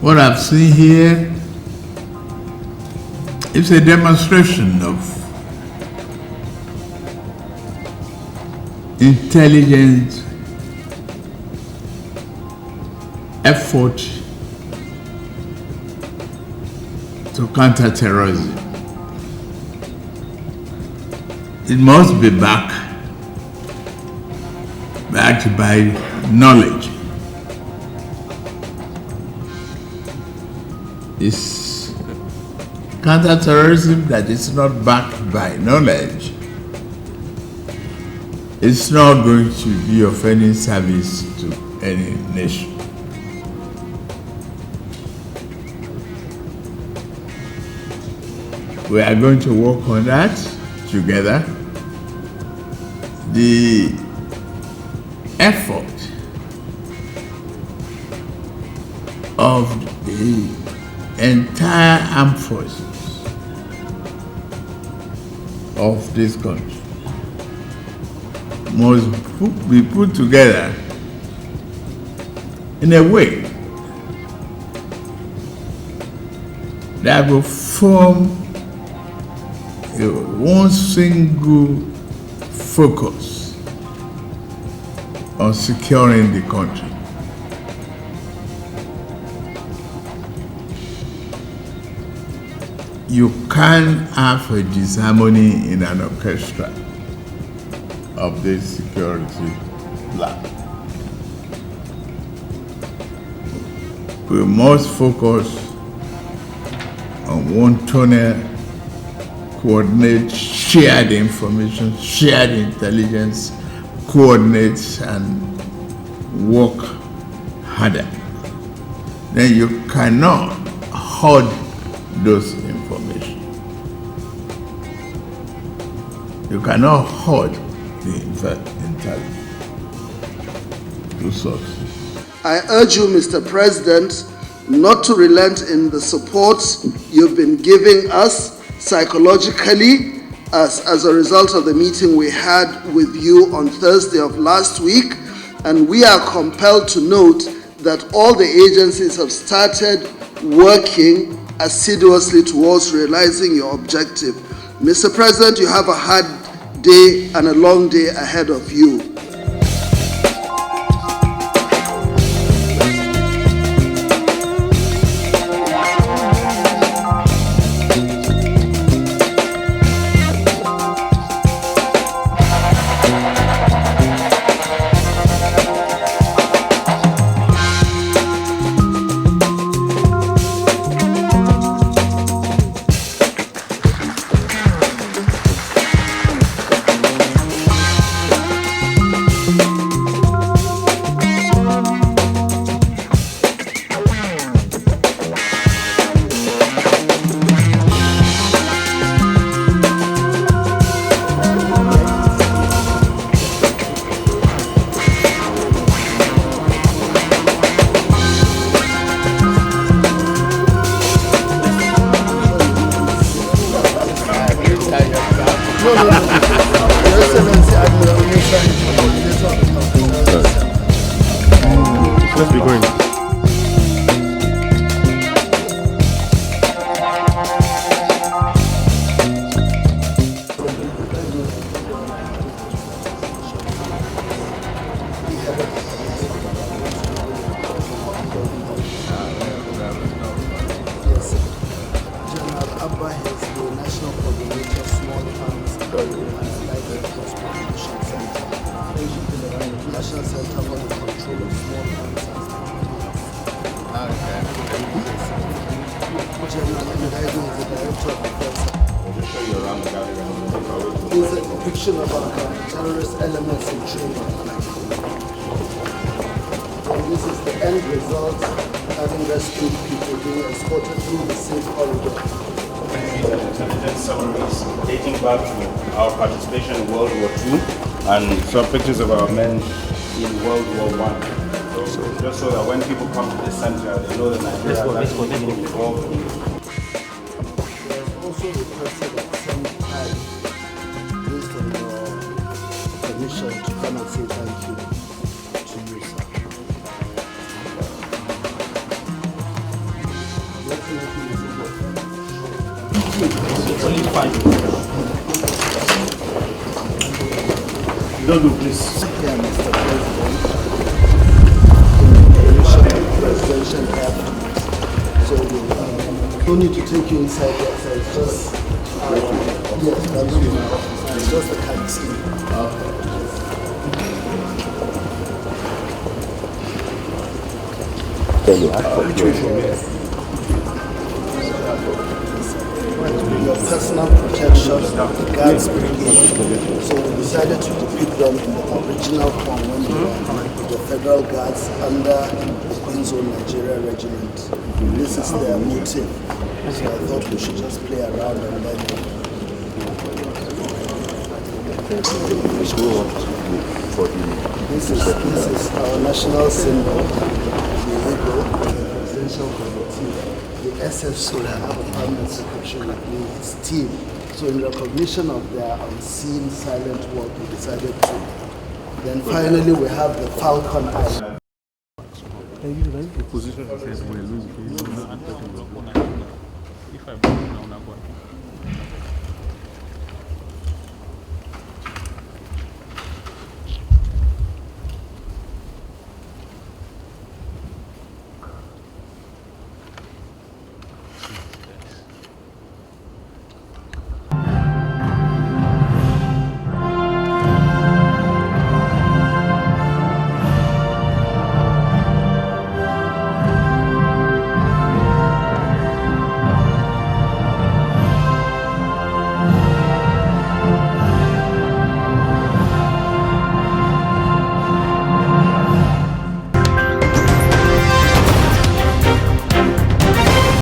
What I've seen here is a demonstration of intelligent effort to counter terrorism. It must be backed by knowledge. It's counter-terrorism that is not backed by knowledge. It's not going to be of any service to any nation. We are going to work on that together. The effort of the entire armed forces of this country must be put together in a way that will form one single focus on securing the country. You can't have a disharmony in an orchestra of this security plan. We must focus on one tunnel, coordinate, shared information, shared intelligence, coordinate and work harder. Then you cannot hoard those information. You cannot hoard the intelligence resources. I urge you, Mr. President, not to relent in the support you've been giving us psychologically as a result of the meeting we had with you on Thursday of last week, and we are compelled to note that all the agencies have started working assiduously towards realizing your objective. Mr. President, you have a hard day and a long day ahead of you. Let's be going. Is a depiction of our terrorist elements in training. And this is the end result, having rescued people being escorted through the safe corridor. Intelligence summaries dating back to our participation in World War II and some pictures of our men in World War I. So just so that when people come to the center, they know that Nigeria is people involved. There's also requested at some time, based on your permission, to come and say thank you to you, sir. Only 5. Don't do, please. Yeah, Mr. President. In the presidential app. So we don't need to take you inside there. So it's just yes, that's it's just the card scheme. Your personal protection, the guards brigade. So we decided to depict them in the original form when they were the federal guards under the Queen's Own Nigeria Regiment. This is their motive. So I thought we should just play around and then. This is our national symbol, the eagle, the presidential committee. The SFC have a permanent secretary with me, his team. So in recognition of their unseen silent work, we decided to. Then finally we have the Falcon Eye. The position says we lose. If I